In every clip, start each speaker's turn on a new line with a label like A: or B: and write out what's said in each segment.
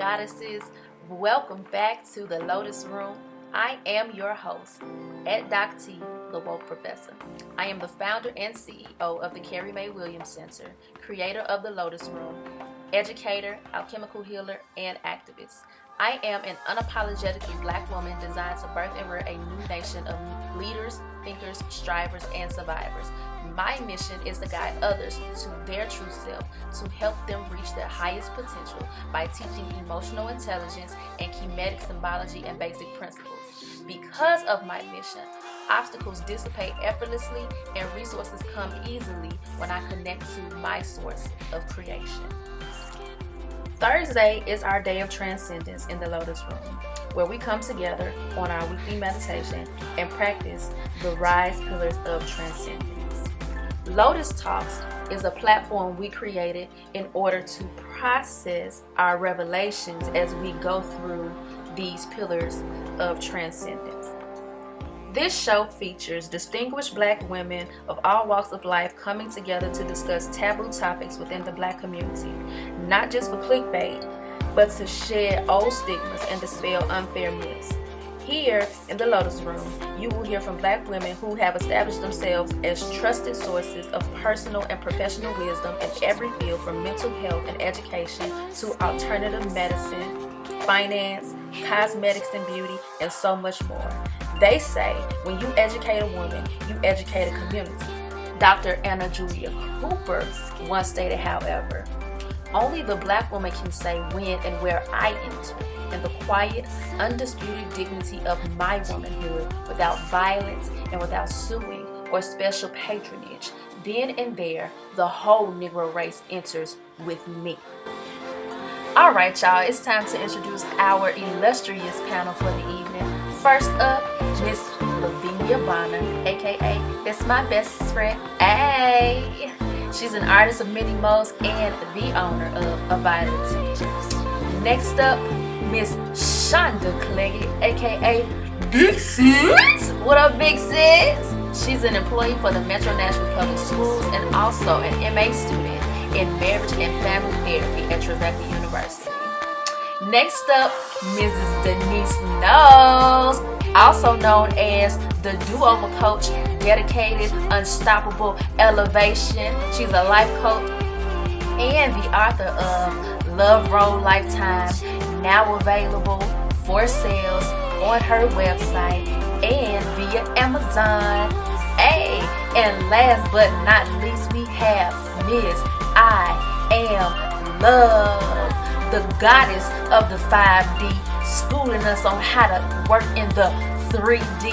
A: goddesses. Welcome back to the Lotus Room. I am your host, DocT, the Woke Professor. I am the founder and CEO of the Carrie Mae Williams Center, creator of the Lotus Room, educator, alchemical healer, and activist. I am an unapologetically Black woman designed to birth and rear a new nation of leaders, thinkers, strivers, and survivors. My mission is to guide others to their true self, to help them reach their highest potential by teaching emotional intelligence and kinetic symbology and basic principles. Because of my mission, obstacles dissipate effortlessly and resources come easily when I connect to my source of creation. Thursday is our day of transcendence in the Lotus Room, where we come together on our weekly meditation and practice the R.I.S.E Pillars of Transcendence. Lotus Talks is a platform we created in order to process our revelations as we go through these pillars of transcendence. This show features distinguished Black women of all walks of life coming together to discuss taboo topics within the Black community, not just for clickbait, but to shed old stigmas and dispel unfair myths. Here in the Lotus Room, you will hear from Black women who have established themselves as trusted sources of personal and professional wisdom in every field from mental health and education to alternative medicine, finance, cosmetics and beauty, and so much more. They say when you educate a woman, you educate a community. Dr. Anna Julia Cooper once stated, however, only the Black woman can say when and where I enter in the quiet, undisputed dignity of my womanhood without violence and without suing or special patronage. Then and there, the whole Negro race enters with me. All right, y'all, it's time to introduce our illustrious panel for the evening. First up, Miss Lavinia Bonner, aka it's my best friend. Hey, she's an artist of many modes and the owner of Avida Teachers. Next up, Miss Shonda Cleggett, aka Big Sis. What up, Big Sis? She's an employee for the Metro Nashville Public Schools and also an MA student in marriage and family therapy at Trevecca University. Next up, Mrs. Denise Knowles, also known as the do-over coach, dedicated, unstoppable elevation. She's a life coach and the author of Love Roll Lifetime, now available for sales on her website and via Amazon. Hey, and last but not least, we have Miss I Am Love, the goddess of the 5D, schooling us on how to work in the 3D,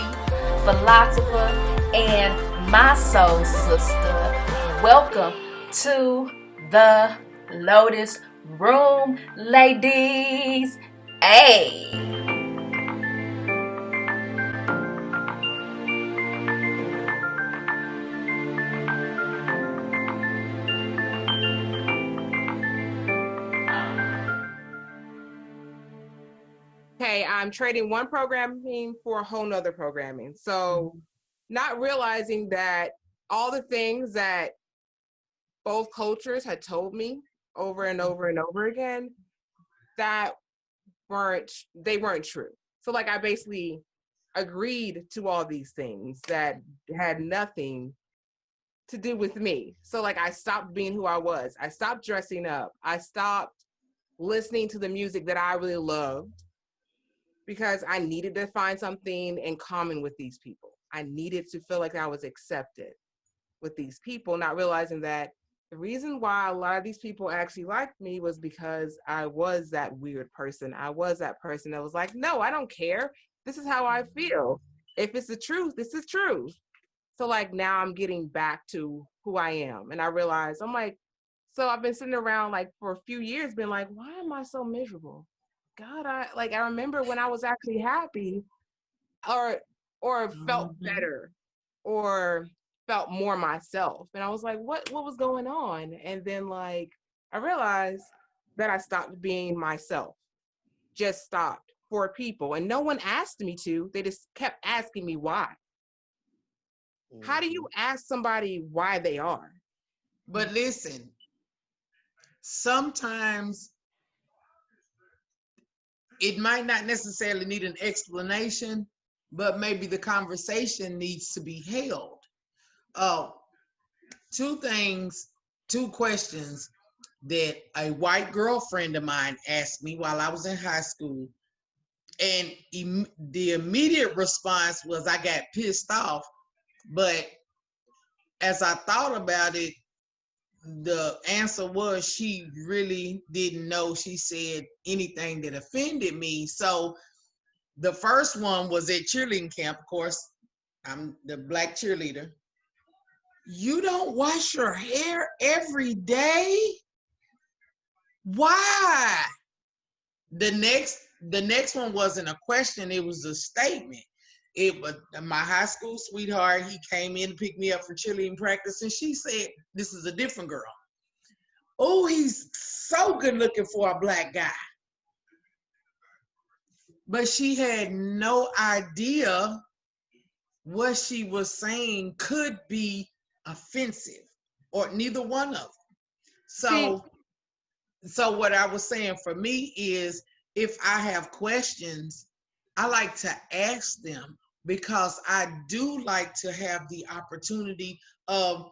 A: philosopher and my soul sister. Welcome to the Lotus Room, ladies. Hey.
B: Okay, I'm trading one programming for a whole nother programming. So not realizing that all the things that both cultures had told me over and over and over again, that weren't true. So like I basically agreed to all these things that had nothing to do with me. So like I stopped being who I was. I stopped dressing up. I stopped listening to the music that I really loved, because I needed to find something in common with these people. I needed to feel like I was accepted with these people, not realizing that the reason why a lot of these people actually liked me was because I was that weird person. I was that person that was like, no, I don't care. This is how I feel. If it's the truth, this is truth. So like now I'm getting back to who I am. And I realized, I'm like, so I've been sitting around like for a few years being like, why am I so miserable? God, I remember when I was actually happy or felt better or felt more myself. And I was like, what was going on? And then like I realized that I stopped being myself, just stopped for people. And no one asked me to, they just kept asking me why. How do you ask somebody why they are?
C: But listen, sometimes it might not necessarily need an explanation, but maybe the conversation needs to be held. Uh, two questions that a white girlfriend of mine asked me while I was in high school. And the immediate response was I got pissed off. But as I thought about it, the answer was she really didn't know she said anything that offended me. So the first one was at cheerleading camp. Of course, I'm the black cheerleader. You don't wash your hair every day? Why? The next one wasn't a question, it was a statement. It was my high school sweetheart. He came in to pick me up for cheerleading practice, and she said, this is a different girl. Oh, he's so good looking for a black guy. But she had no idea what she was saying could be offensive, or neither one of them. So what I was saying for me is, if I have questions, I like to ask them, because I do like to have the opportunity of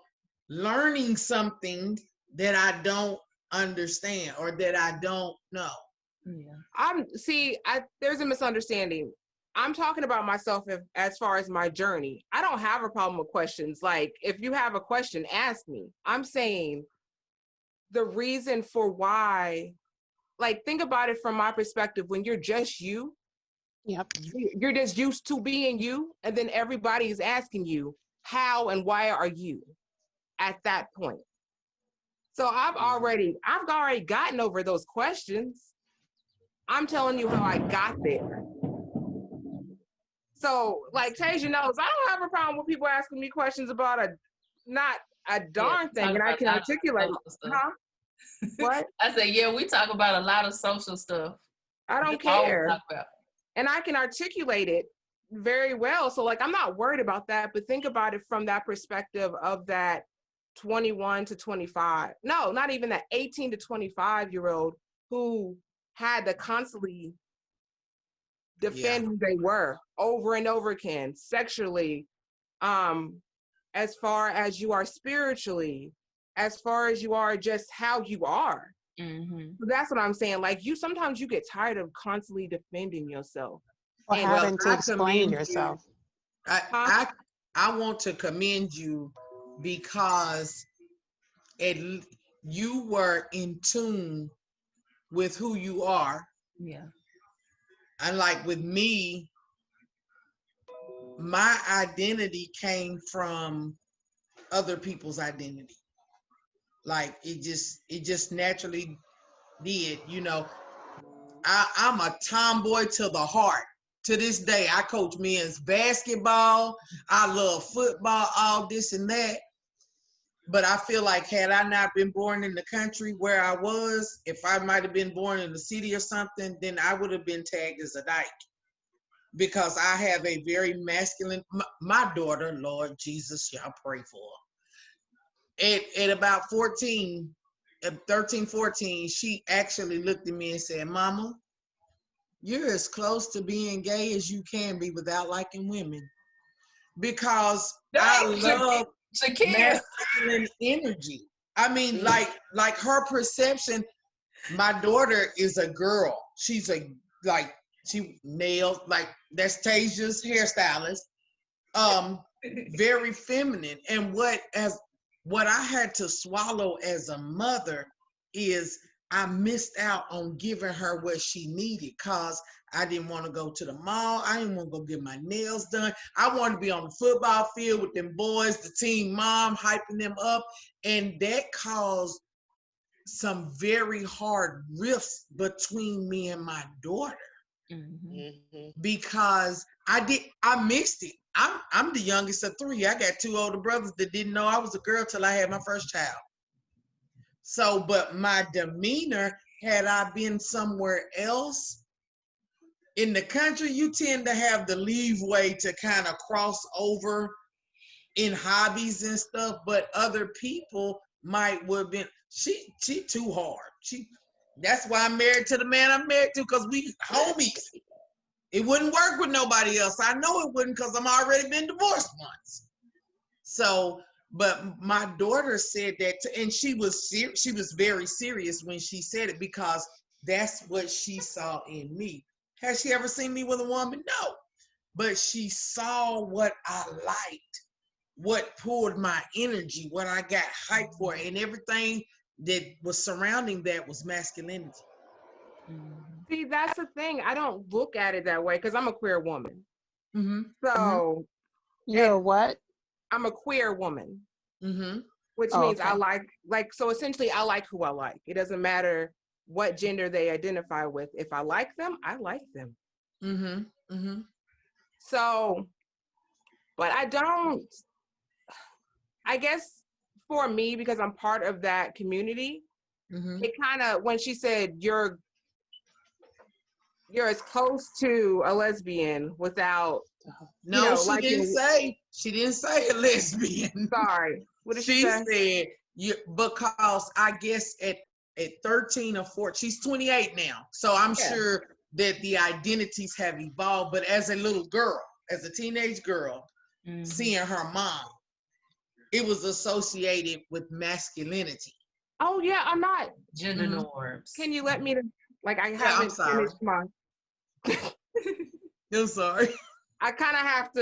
C: learning something that I don't understand or that I don't know.
B: Yeah. There's a misunderstanding. I'm talking about myself as far as my journey. I don't have a problem with questions. Like, if you have a question, ask me. I'm saying the reason for why, like, think about it from my perspective. When you're just you,
D: yep,
B: you're just used to being you, and then everybody is asking you, how and why are you at that point? So I've already gotten over those questions. I'm telling you how I got there. So, like Tasia knows, I don't have a problem with people asking me questions about not a darn thing, and I can articulate. Huh? What?
A: I said, yeah, we talk about a lot of social stuff.
B: I don't care. And I can articulate it very well. So, like, I'm not worried about that, but think about it from that perspective of that 21 to 25. No, not even that 18 to 25-year-old who had to constantly defend who they were over and over again, sexually, as far as you are spiritually, as far as you are just how you are.
A: Mm-hmm.
B: So that's what I'm saying. Like, sometimes you get tired of constantly defending yourself.
D: Or having to explain yourself.
C: I want to commend you, because you were in tune with who you are.
A: Yeah.
C: Unlike with me, my identity came from other people's identity. Like, it just naturally did, I'm a tomboy to the heart. To this day, I coach men's basketball. I love football, all this and that. But I feel like, had I not been born in the country where I was, if I might have been born in the city or something, then I would have been tagged as a dyke. Because I have a very masculine, my daughter, Lord Jesus, y'all pray for her. At about 13, 14, she actually looked at me and said, Mama, you're as close to being gay as you can be without liking women. Because I love masculine energy. I mean, like her perception, my daughter is a girl. She's she nails, like, that's Tasia's hairstylist. Very feminine. And what I had to swallow as a mother is I missed out on giving her what she needed, because I didn't want to go to the mall. I didn't want to go get my nails done. I wanted to be on the football field with them boys, the team mom, hyping them up. And that caused some very hard rifts between me and my daughter. Mm-hmm. Because I mixed it. I'm the youngest of three. I got two older brothers that didn't know I was a girl till I had my first child. So, but my demeanor, had I been somewhere else in the country, you tend to have the leeway to kind of cross over in hobbies and stuff, but other people might would have been, she too hard. That's why I'm married to the man I'm married to, because we homies. It wouldn't work with nobody else. I know it wouldn't, because I'm already been divorced once. So, but my daughter said that, and she was very serious when she said it, because that's what she saw in me. Has she ever seen me with a woman? No. But she saw what I liked, what pulled my energy, what I got hyped for, and everything that was surrounding that was masculinity.
B: See, that's the thing. I don't look at it that way because I'm a queer woman.
C: Mm-hmm.
B: So
D: you're what?
B: I'm a queer woman, which
D: Oh,
B: means
D: okay.
B: I like, so essentially I like who I like. It doesn't matter what gender they identify with. If I like them, I like them. So, but I guess for me, because I'm part of that community, it kind of, when she said you're as close to a lesbian without,
C: no,
B: she
C: didn't say a lesbian.
B: Sorry, what did she say?
C: Said because I guess at 13 or 14, she's 28 now, so I'm sure that the identities have evolved. But as a little girl, as a teenage girl, seeing her mom, it was associated with masculinity.
B: Oh yeah, I'm not
A: Gender norms.
B: Can you let me I haven't
C: I'm sorry.
B: finished my
C: I'm sorry.
B: I kind of have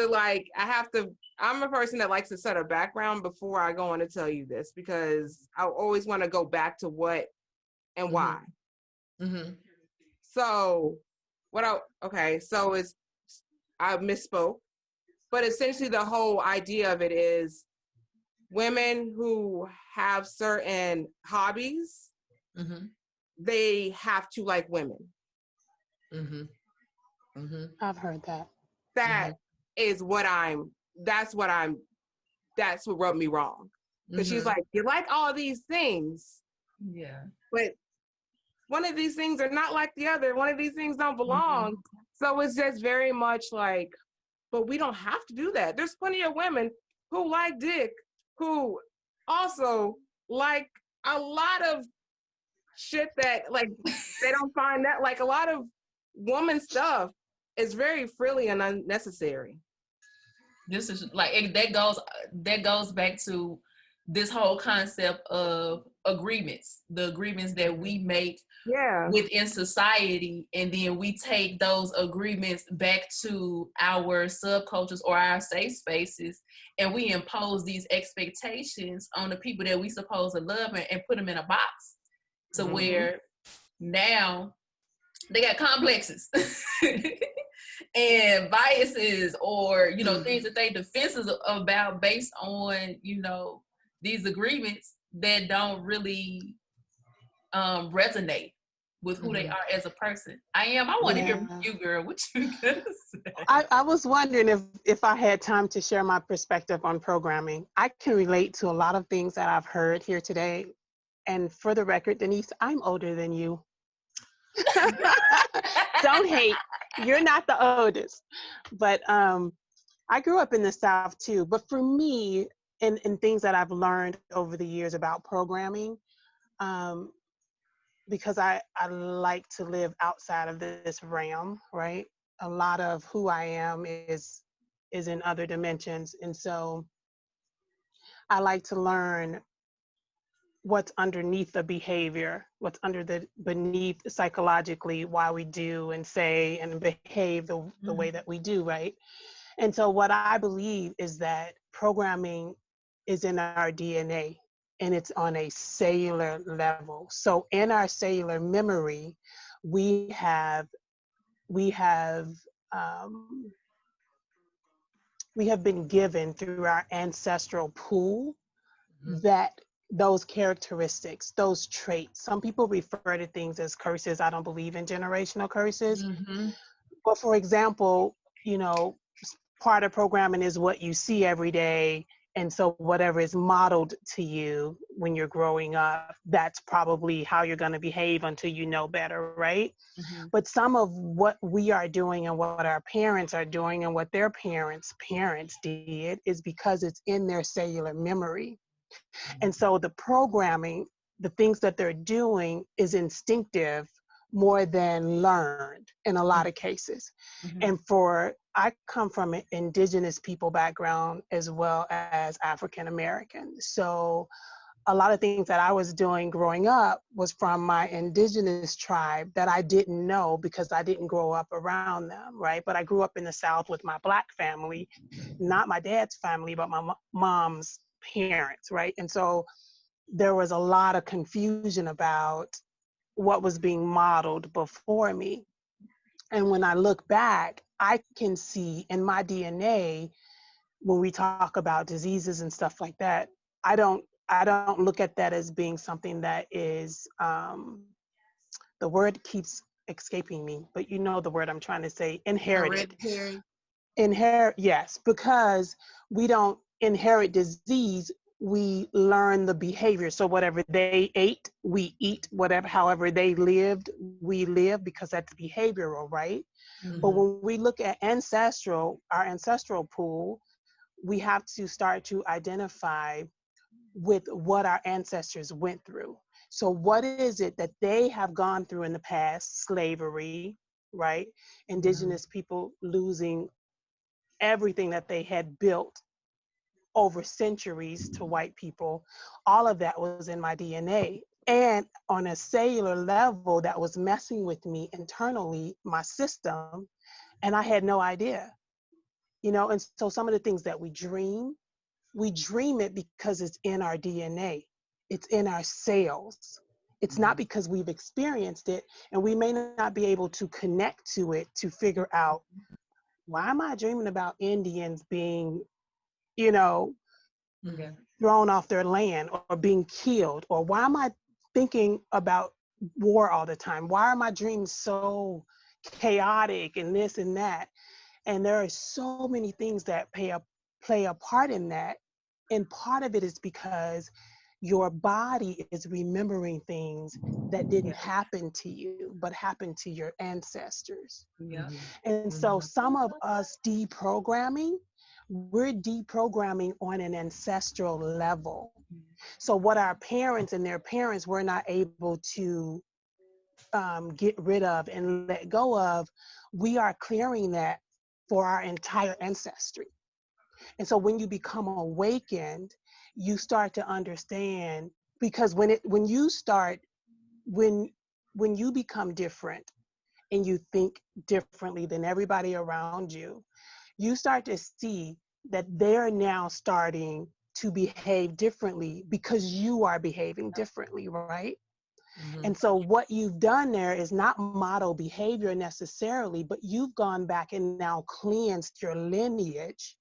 B: to I'm a person that likes to set a background before I go on to tell you this, because I always want to go back to what and why. So I misspoke, but essentially the whole idea of it is women who have certain hobbies, they have to like women.
D: I've heard that.
B: That's what rubbed me wrong. Because she's like, you like all these things.
A: Yeah.
B: But one of these things are not like the other. One of these things don't belong. So it's just very much like, but we don't have to do that. There's plenty of women who like dick, who also like a lot of shit that they don't find that, a lot of woman stuff is very frilly and unnecessary.
A: This is that goes back to this whole concept of agreements, the agreements that we make within society, and then we take those agreements back to our subcultures or our safe spaces, and we impose these expectations on the people that we supposed to love and put them in a box to where now they got complexes and biases, or things that they defensive about based on these agreements that don't really resonate with who they are as a person. I want to hear from you, girl. What you gonna say?
D: I was wondering if I had time to share my perspective on programming. I can relate to a lot of things that I've heard here today. And for the record, Denise, I'm older than you. Don't hate. You're not the oldest. But I grew up in the South too. But for me, and things that I've learned over the years about programming, because I like to live outside of this realm, right? A lot of who I am is in other dimensions. And so I like to learn what's underneath the behavior, what's beneath psychologically why we do and say and behave the way that we do, right? And so what I believe is that programming is in our DNA, and it's on a cellular level. So in our cellular memory, we have been given through our ancestral pool that those characteristics, those traits. Some people refer to things as curses. I don't believe in generational curses. But for example, part of programming is what you see every day. And so whatever is modeled to you when you're growing up, that's probably how you're going to behave until you know better, right? But some of what we are doing and what our parents are doing and what their parents did is because it's in their cellular memory. And so the programming the things that they're doing is instinctive more than learned in a lot of cases. And I come from an indigenous people background as well as African American. So a lot of things that I was doing growing up was from my indigenous tribe that I didn't know because I didn't grow up around them, right? But I grew up in the South with my Black family, not my dad's family, but my mom's parents, right? And so there was a lot of confusion about what was being modeled before me. And when I look back, I can see in my DNA, when we talk about diseases and stuff like that, I don't look at that as being something that is, the word keeps escaping me, but you know the word I'm trying to say, inherited.
C: Hereditary.
D: Yes, because we don't inherit disease, we learn the behavior. So whatever they ate, we eat. Whatever, however they lived, we live, because that's behavioral, right? But when we look at our ancestral pool, we have to start to identify with what our ancestors went through. So what is it that they have gone through in the past? Slavery, right? Indigenous people losing everything that they had built over centuries to white people. All of that was in my DNA. And on a cellular level, that was messing with me internally, my system, and I had no idea. And so some of the things that we dream it because it's in our DNA. It's in our cells. It's not because we've experienced it, and we may not be able to connect to it to figure out, why am I dreaming about Indians being, you know, thrown off their land or being killed? Or why am I thinking about war all the time? Why are my dreams so chaotic and this and that? And there are so many things that play a part in that. And part of it is because your body is remembering things that didn't happen to you, but happened to your ancestors. And so some of us we're deprogramming on an ancestral level. So what our parents and their parents were not able to get rid of and let go of, we are clearing that for our entire ancestry. And so when you become awakened, you start to understand, because when you become different and you think differently than everybody around you, you start to see that they're now starting to behave differently because you are behaving differently, right? And so what you've done there is not model behavior necessarily, but you've gone back and now cleansed your lineage.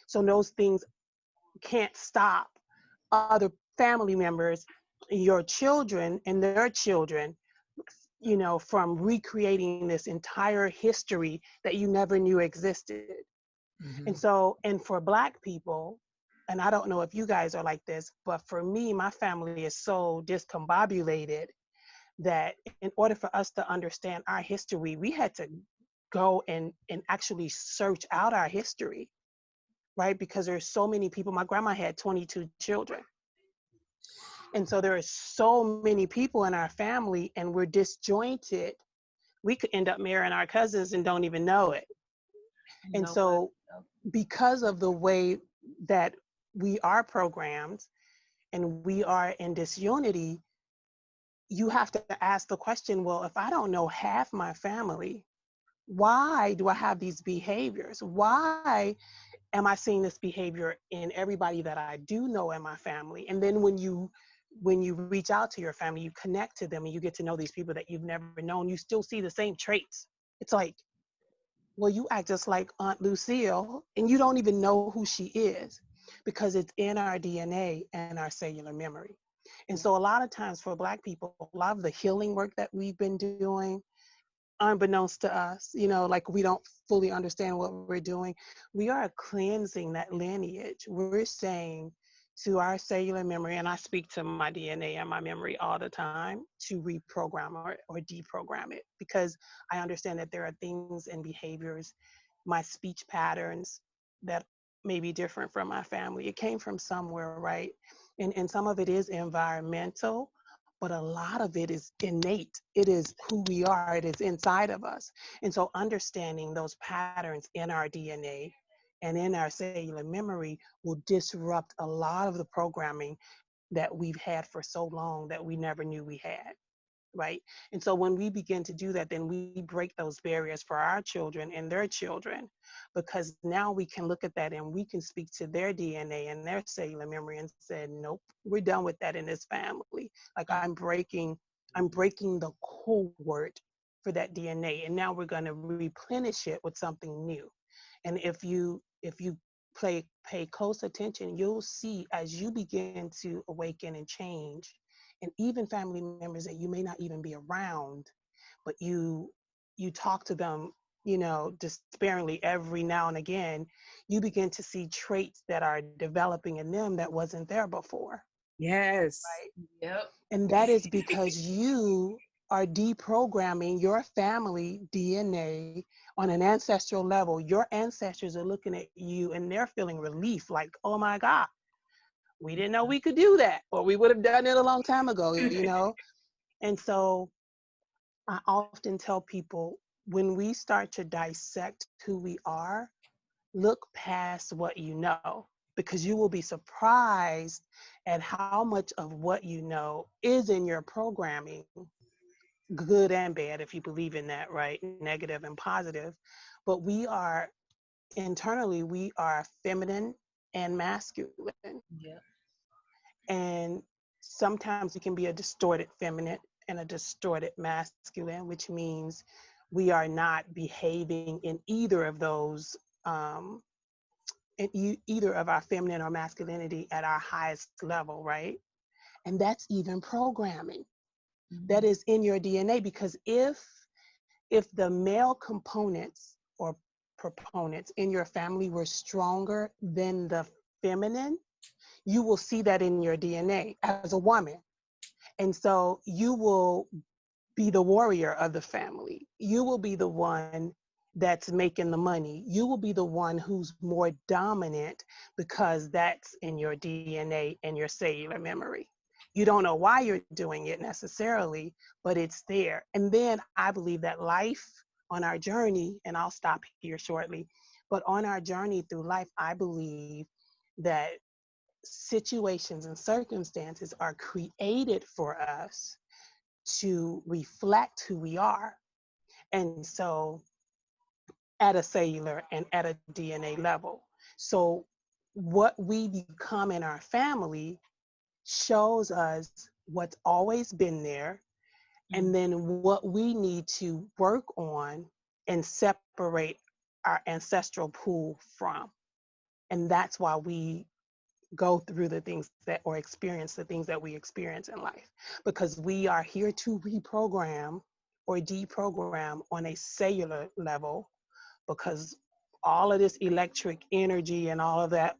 D: So those things can't stop other family members, your children and their children, from recreating this entire history that you never knew existed. And for Black people, and I don't know if you guys are like this, but for me, my family is so discombobulated that in order for us to understand our history, we had to go and actually search out our history, right? Because there's so many people. My grandma had 22 children. And so there are so many people in our family, and we're disjointed. We could end up marrying our cousins and don't even know it. And so because of the way that we are programmed and we are in disunity, you have to ask the question, well, if I don't know half my family, why do I have these behaviors? Why am I seeing this behavior in everybody that I do know in my family? And then when you reach out to your family, you connect to them and you get to know these people that you've never known, you still see the same traits. It's like, well, you act just like Aunt Lucille and you don't even know who she is, because it's in our DNA and our cellular memory. And so a lot of times for Black people, a lot of the healing work that we've been doing, unbeknownst to us, like we don't fully understand what we're doing, we are cleansing that lineage. We're saying to our cellular memory, and I speak to my DNA and my memory all the time, to reprogram or deprogram it, because I understand that there are things and behaviors, my speech patterns, that may be different from my family. It came from somewhere, right? And some of it is environmental, but a lot of it is innate. It is who we are. It is inside of us. And so understanding those patterns in our DNA and in our cellular memory will disrupt a lot of the programming that we've had for so long that we never knew we had. Right. And so when we begin to do that, then we break those barriers for our children and their children, because now we can look at that and we can speak to their DNA and their cellular memory and say, nope, we're done with that in this family. Like I'm breaking the code for that DNA. And now we're going to replenish it with something new. And if you pay close attention, you'll see as you begin to awaken and change, and even family members that you may not even be around, but you talk to them, just sparingly every now and again, you begin to see traits that are developing in them that wasn't there before.
B: Yes.
D: Right.
A: Yep.
D: And that is because you are deprogramming your family DNA on an ancestral level. Your ancestors are looking at you and they're feeling relief, like, oh my God, we didn't know we could do that, or we would have done it a long time ago, And so I often tell people, when we start to dissect who we are, look past what you know, because you will be surprised at how much of what you know is in your programming, good and bad, if you believe in that, right? Negative and positive. But internally, we are feminine and masculine.
A: Yep.
D: And sometimes it can be a distorted feminine and a distorted masculine, which means we are not behaving in either of those, either of our feminine or masculinity at our highest level, right? And that's even programming that is in your DNA, because if the male components or proponents in your family were stronger than the feminine, you will see that in your DNA as a woman. And so you will be the warrior of the family. You will be the one that's making the money. You will be the one who's more dominant, because that's in your DNA and your cellular memory. You don't know why you're doing it necessarily, but it's there. And then I believe that life on our journey, and I'll stop here shortly, but on our journey through life, I believe that situations and circumstances are created for us to reflect who we are. And so at a cellular and at a DNA level. So what we become in our family shows us what's always been there, and then what we need to work on and separate our ancestral pool from. And that's why we go through the things that, or experience the things that we experience in life, because we are here to reprogram or deprogram on a cellular level, because all of this electric energy and all of that,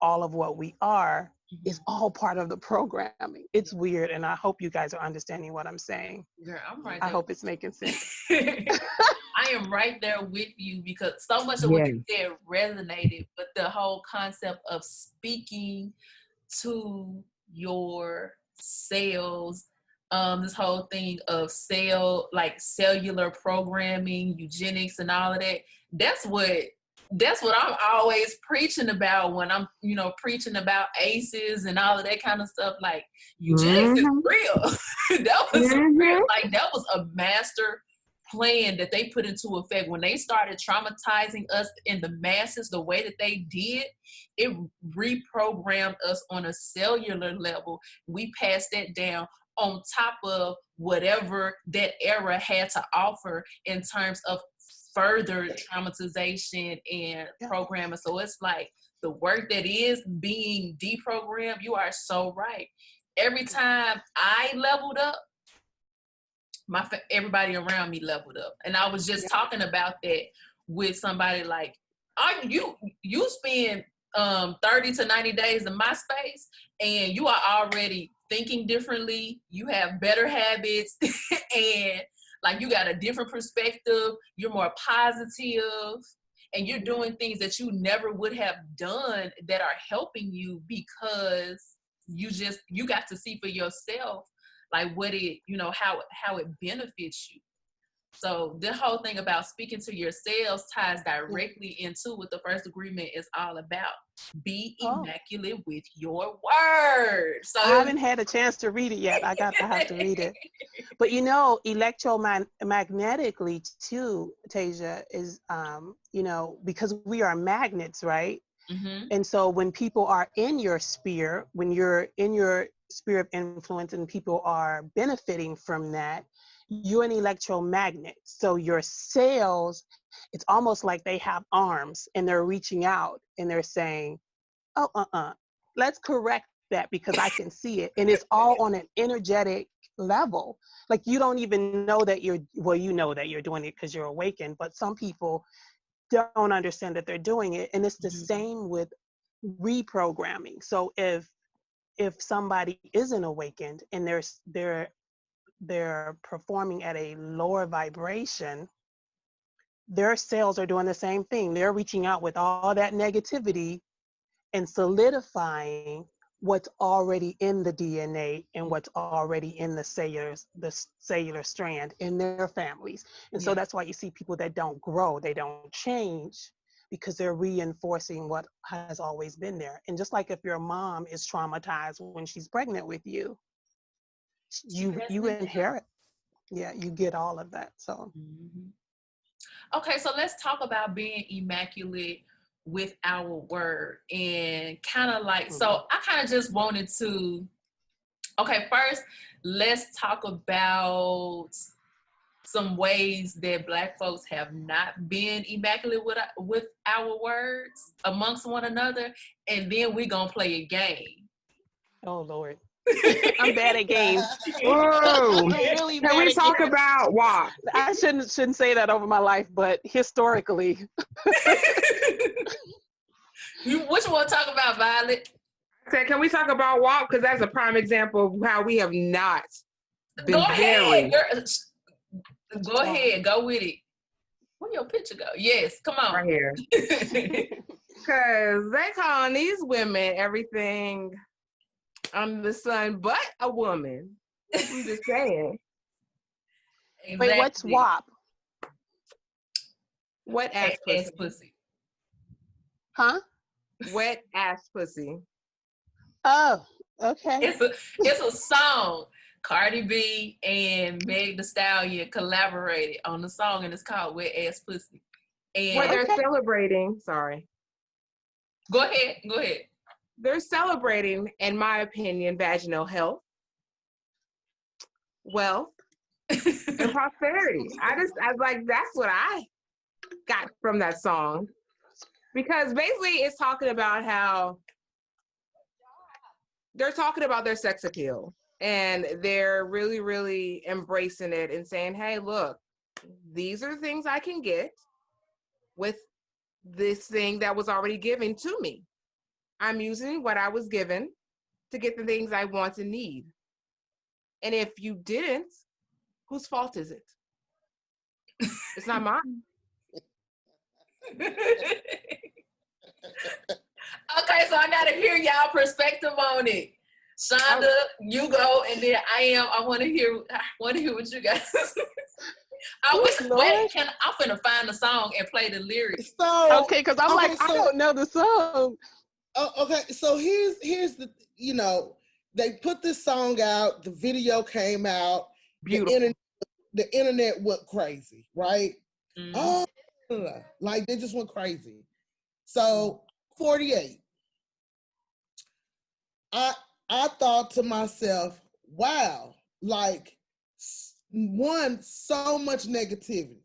D: all of what we are is all part of the programming. It's weird, and I hope you guys are understanding what I'm saying.
A: Girl, I'm right
D: I
A: there.
D: hope it's making sense.
A: I am right there with you, because so much of what you said resonated, but the whole concept of speaking to your cells, this whole thing of cellular programming, eugenics, and all of that. That's what I'm always preaching about when I'm, preaching about ACEs and all of that kind of stuff. Like, eugenics is real. That was real. Like, that was a master plan that they put into effect when they started traumatizing us in the masses the way that they did. It reprogrammed us on a cellular level. We passed that down on top of whatever that era had to offer in terms of further traumatization and programming. So it's like the work that is being deprogrammed. You are so right. Every time I leveled up, everybody around me leveled up. And I was just talking about that with somebody, like, you spend 30 to 90 days in my space, and you are already thinking differently. You have better habits, and like, you got a different perspective. You're more positive, and you're doing things that you never would have done that are helping you, because you got to see for yourself, like what it, how it benefits you. So the whole thing about speaking to yourselves ties directly into what the first agreement is all about. Be immaculate with your words. So
D: I haven't had a chance to read it yet. I have to read it. But electromagnetically too, Tasia, is because we are magnets, right?
A: Mm-hmm.
D: And so when people are in your sphere, when you're in your sphere of influence and people are benefiting from that, you're an electromagnet. So your cells, it's almost like they have arms and they're reaching out and they're saying, let's correct that because I can see it. And it's all on an energetic level. Like you don't even know that you know that you're doing it because you're awakened, but some people don't understand that they're doing it. And it's the same with reprogramming. So if somebody isn't awakened and they're performing at a lower vibration, their cells are doing the same thing. They're reaching out with all that negativity and solidifying what's already in the DNA and what's already in the cellular strand in their families. And so that's why you see people that don't grow, they don't change, because they're reinforcing what has always been there. And just like if your mom is traumatized when she's pregnant with you, you inherit. Yeah, you get all of that. So
A: okay, so let's talk about being immaculate with our word, and kind of like, so I kind of just wanted to, first let's talk about some ways that Black folks have not been immaculate with our words amongst one another, and then we're gonna play a game.
D: Oh Lord. I'm bad at games.
B: Whoa.
D: Really
B: Can we talk about WAP?
D: I shouldn't say that over my life, but historically.
A: What you want to talk about, Violet?
B: Can we talk about WAP? Because that's a prime example of how we have not been
A: Go ahead, girl. Go ahead, go with it. Where your picture go? Yes, come on.
B: Right here. Because they calling these women everything under the sun but a woman. I'm just saying.
A: Exactly.
D: Wait, what's WAP?
B: Wet ass pussy.
D: Huh?
B: Wet ass pussy.
D: Oh, okay.
A: It's a song. Cardi B and Meg Thee Stallion collaborated on the song, and it's called Wet Ass Pussy. And
B: well, they're celebrating. Sorry.
A: Go ahead.
B: They're celebrating, in my opinion, vaginal health, wealth, and prosperity. I like, that's what I got from that song. Because basically it's talking about how they're talking about their sex appeal. And they're really, really embracing it and saying, hey, look, these are the things I can get with this thing that was already given to me. I'm using what I was given to get the things I want and need. And if you didn't, whose fault is it? It's not mine.
A: Okay, so I gotta hear y'all perspective on it. Shonda, you go, and then I want to hear what you guys. I'm finna find the song and play the lyrics.
C: So
D: okay, because I don't know the song.
C: Okay, so here's the, they put this song out, the video came out,
B: beautiful.
C: The internet went crazy, right?
A: Mm-hmm.
C: Oh, like they just went crazy. So 48. I thought to myself, wow, like so much negativity.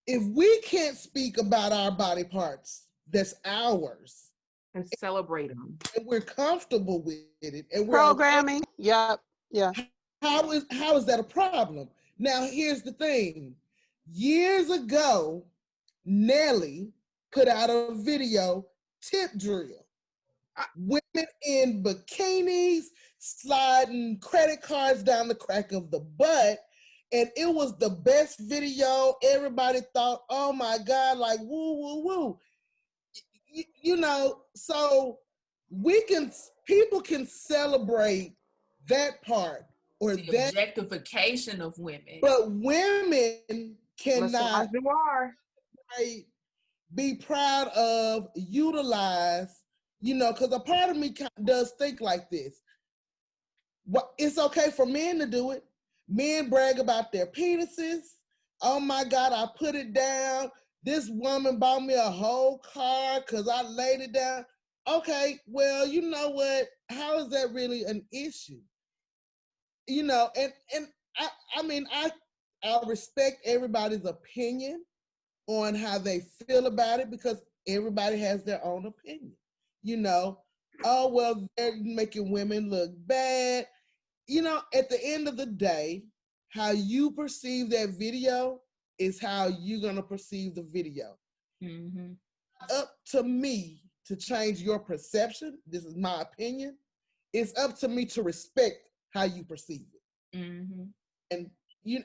C: If we can't speak about our body parts, that's ours,
B: and celebrate them,
C: and we're comfortable with it, and we're
D: programming. Okay. Yeah.
C: How is that a problem? Now, here's the thing. Years ago, Nelly put out a video, Tip Drill. Women in bikinis sliding credit cards down the crack of the butt. And it was the best video. Everybody thought, oh my God, like woo, woo, woo. So
E: people can celebrate that part or
A: The
E: that,
A: objectification of women.
E: but women cannot right, be proud of, utilize, because a part of me does think like this. It's okay for men to do it. Men brag about their penises. Oh my God, I put it down. This woman bought me a whole car because I laid it down. Okay, well, you know what? How is that really an issue? And I mean, I respect everybody's opinion on how they feel about it because everybody has their own opinion. Oh, well, they're making women look bad. At the end of the day, how you perceive that video is how you're going to perceive the video.
A: Mm-hmm.
E: Up to me to change your perception. This is my opinion. It's up to me to respect how you perceive it.
A: Mm-hmm.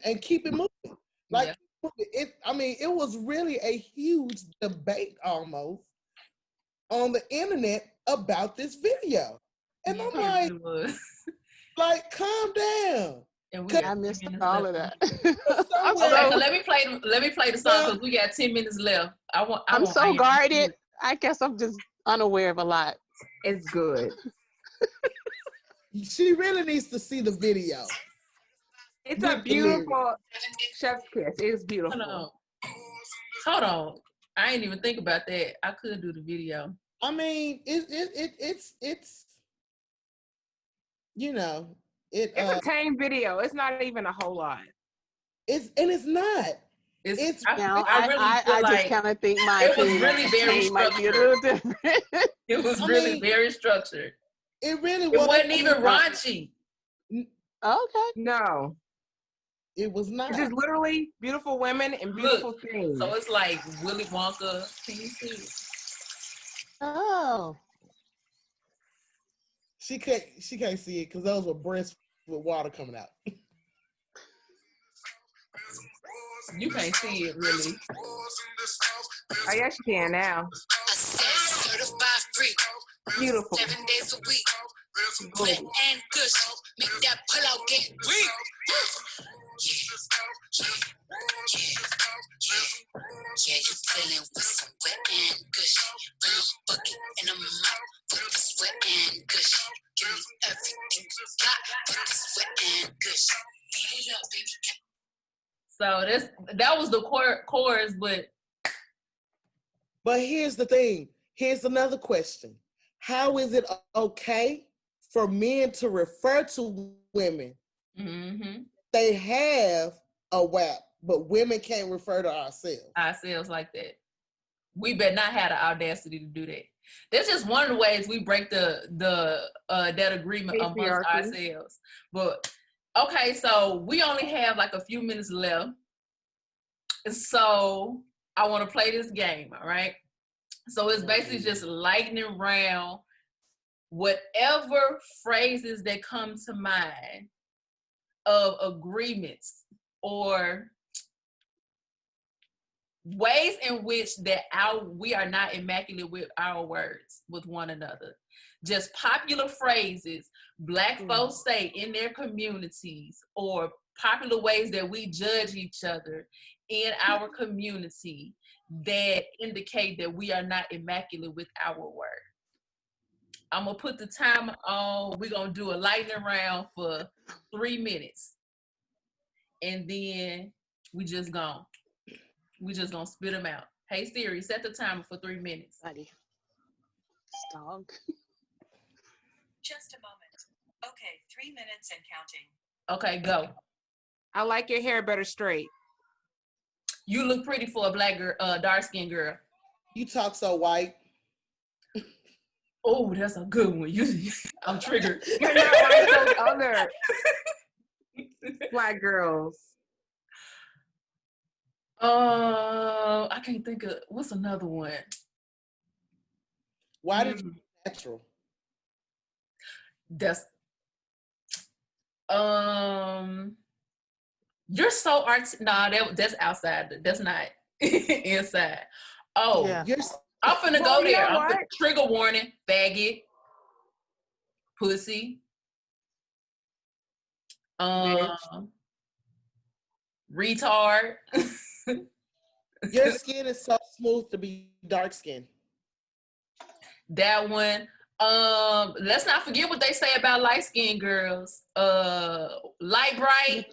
E: And keep it moving. Like, it was really a huge debate almost on the internet about this video. And I'm like, like, calm down.
A: And
D: I missed all of that.
A: Okay, so let me play the song because we got 10 minutes left.
D: I'm so guarded. I guess I'm just unaware of a lot.
B: It's good.
E: She really needs to see the video.
B: It's a beautiful chef's kiss. It's beautiful.
A: Hold on. I ain't even think about that. I could do the video.
E: I mean, it's
B: it's a tame video. It's not even a whole lot.
E: It's not.
D: I just kind of think my opinion
A: really very
D: might be a little different.
A: It was really very structured.
E: It really
A: was. It wasn't even raunchy.
D: Okay.
B: No.
E: It was not.
B: It's just literally beautiful women and beautiful things.
A: So it's like Willy Wonka. Can you see it?
D: Oh.
E: She can't see it because those were breasts with water coming out.
A: You can't see it really.
B: Oh yes, you can now. Beautiful.
F: 7 days a week. Wet and good. Make that pull out get weak. Yeah, you dealing with some wet and gush. Bring a bucket and a mop for this wet and gush. Give me everything you got for this wet and gush. Beat it up, baby.
A: So that was the chorus,
E: but here's the thing. Here's another question. How is it okay for men to refer to women?
A: Mm-hmm.
E: They have a WAP, but women can't refer to ourselves
A: like that. We better not have the audacity to do that. That's just one of the ways we break that agreement amongst ourselves. But okay, so we only have like a few minutes left. So I want to play this game, all right? So it's basically just lightning round whatever phrases that come to mind of agreements or ways in which that we are not immaculate with our words with one another. Just popular phrases Black folks say in their communities, or popular ways that we judge each other in our community that indicate that we are not immaculate with our word. I'm gonna put the timer on. We're gonna do a lightning round for 3 minutes. And then we just gonna spit them out. Hey Siri, set the timer for 3 minutes.
D: Buddy. Dog.
F: Just a moment. Okay, 3 minutes and counting.
A: Okay, go.
B: I like your hair better straight.
A: You look pretty for a black girl, dark-skinned girl.
E: You talk so white.
A: Oh, that's a good one. I'm triggered.
B: You're not like those other Black girls.
A: I can't think of what's another one.
E: Why did you natural?
A: That's you're so that's outside. That's not inside. Oh, yeah. I'm finna go there. I'm finna trigger warning, faggot. pussy,
B: Bitch.
A: retard.
E: Your skin is so smooth to be dark skinned.
A: That one. Let's not forget what they say about light skinned girls. Light bright.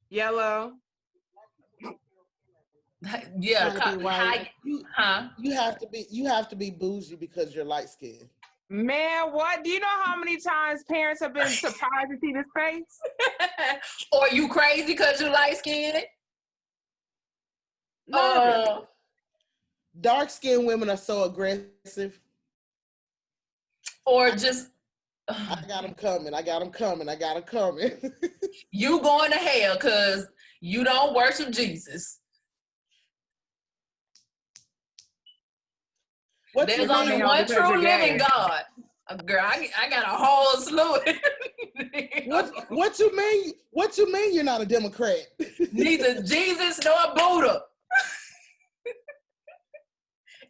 B: Yellow.
A: Yeah,
D: Trying to be white.
E: You have to be bougie because you're light skinned.
B: Man, what? Do you know how many times parents have been surprised to see this face?
A: Or you crazy because you light skinned?
E: Dark skinned women are so aggressive.
A: Or just
E: I got them coming. I got them coming. I got them coming.
A: You going to hell because you don't worship Jesus. There's only one true living God. Girl, I got a whole slew.
E: What you mean? What you mean you're not a Democrat?
A: Neither Jesus nor Buddha.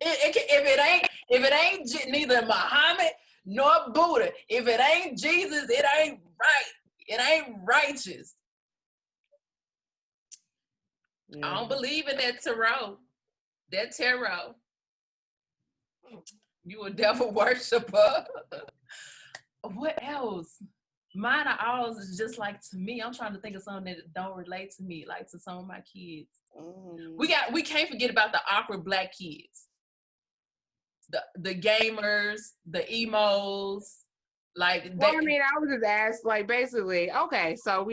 A: If it ain't neither Muhammad nor Buddha, if it ain't Jesus, it ain't right. It ain't righteous. I don't believe in that tarot. That tarot. You a devil worshiper. What else? Mine are always is just like to me. I'm trying to think of something that don't relate to me, like to some of my kids. We can't forget about the awkward black kids. The gamers, the emos, like
B: well, I mean, I was just asked, like, basically, okay, so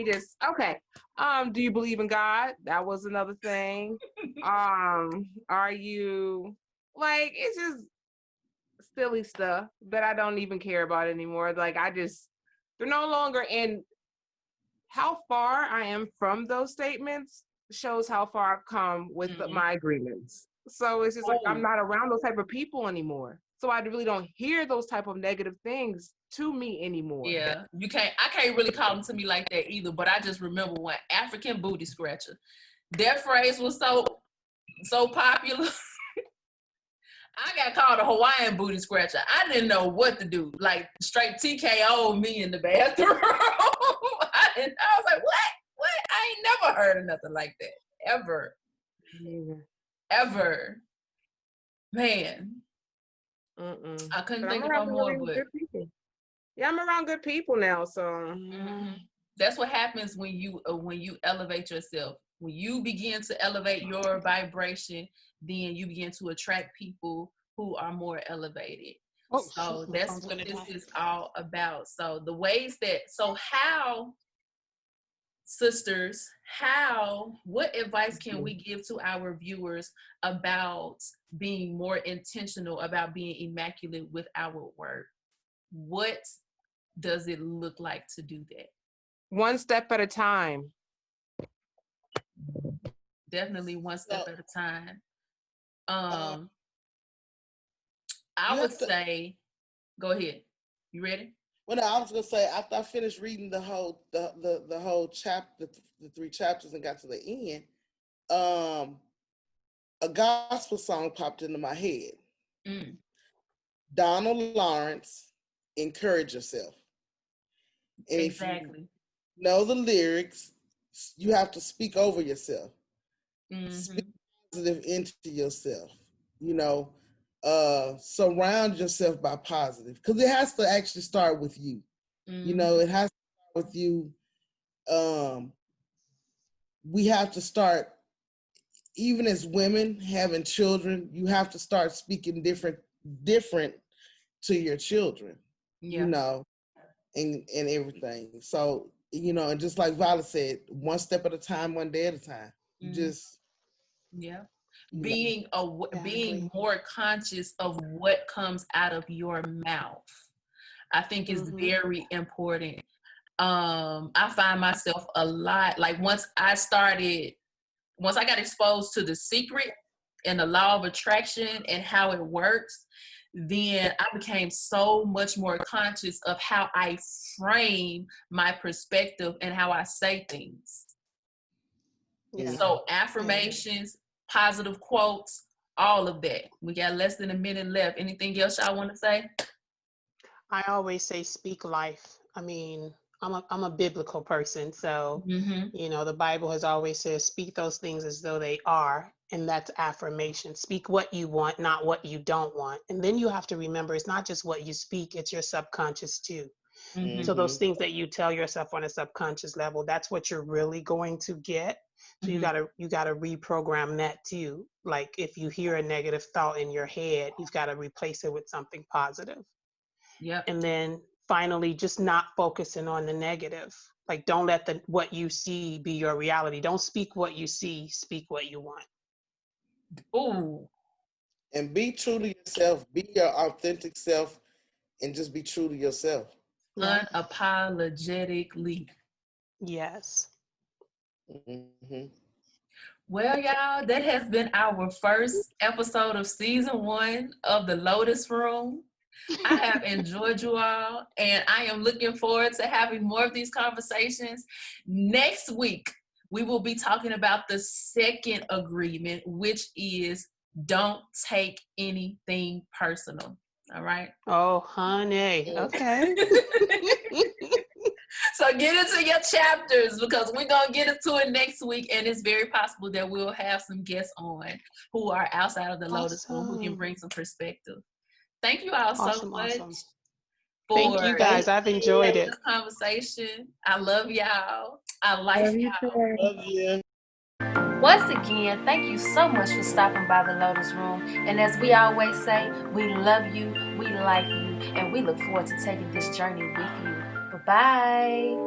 B: do you believe in God? That was another thing. Are you, like, it's just silly stuff that I don't even care about anymore. Like, they're no longer in. How far I am from those statements shows how far I've come with my agreements. So it's just like I'm not around those type of people anymore. So I really don't hear those type of negative things to me anymore.
A: Yeah, I can't really call them to me like that either, but I just remember one African booty scratcher. That phrase was so popular. I got called a Hawaiian booty scratcher. I didn't know what to do. Like straight TKO me in the bathroom. I was like, what? I ain't never heard of nothing like that. Ever. Ever. Man. I couldn't think of no more, but
B: yeah, I'm around good people now, so
A: that's what happens when you elevate yourself. When you begin to elevate your vibration, then you begin to attract people who are more elevated. So that's what this is all about. So the ways how, sisters, what advice can we give to our viewers about being more intentional about being immaculate with our work? What does it look like to do that?
B: One step at a time.
A: Definitely one step at a time. I would say, go ahead. You ready?
E: Well, no, I was gonna say after I finished reading the whole chapter, the 3 chapters, and got to the end, a gospel song popped into my head. Donald Lawrence, "Encourage Yourself." And exactly. If you know the lyrics, you have to speak over yourself. Speak positive into yourself. Surround yourself by positive, because it has to actually start with you. It has to start with you. We have to start, even as women having children, you have to start speaking different to your children, and everything. So, and just like Violet said, one step at a time, one day at a time.
A: Being more conscious of what comes out of your mouth, I think is very important. I find myself a lot, like once I got exposed to The Secret and the law of attraction and how it works, then I became so much more conscious of how I frame my perspective and how I say things. So affirmations, positive quotes, all of that. We got less than a minute left. Anything else y'all want to say?
D: I always say speak life. I mean, I'm a biblical person, so
A: Mm-hmm.
D: the Bible has always said speak those things as though they are, and that's affirmation. Speak what you want, not what you don't want. And then you have to remember it's not just what you speak, it's your subconscious too.
A: Mm-hmm.
D: So those things that you tell yourself on a subconscious level, that's what you're really going to get. So
A: Mm-hmm.
D: you gotta reprogram that too. Like if you hear a negative thought in your head, you've got to replace it with something positive.
A: Yep.
D: And then finally, just not focusing on the negative. Like don't let the what you see be your reality. Don't speak what you see, speak what you want.
A: Ooh.
E: And be true to yourself. Be your authentic self, and just be true to yourself.
D: Yeah.
A: Unapologetically.
D: Yes.
E: Mm-hmm.
A: Well, y'all, that has been our first episode of season 1 of the Lotus Room. I have enjoyed you all, and I am looking forward to having more of these conversations. Next week, we will be talking about the second agreement, which is don't take anything personal. All right.
D: Oh, honey. Okay.
A: So get into your chapters because we're going to get into it next week. And it's very possible that we'll have some guests on who are outside of the Lotus Room who can
D: Awesome.
A: bring some perspective. Thank you all so
D: Awesome.
A: much
D: Awesome. Thank you
A: for
D: guys. I've enjoyed it.
A: this conversation. I love y'all. I like
G: Love you
A: y'all.
G: too.
E: Love you.
A: Once again, thank you so much for stopping by the Lotus Room. And as we always say, we love you, we like you, and we look forward to taking this journey with you. Bye-bye.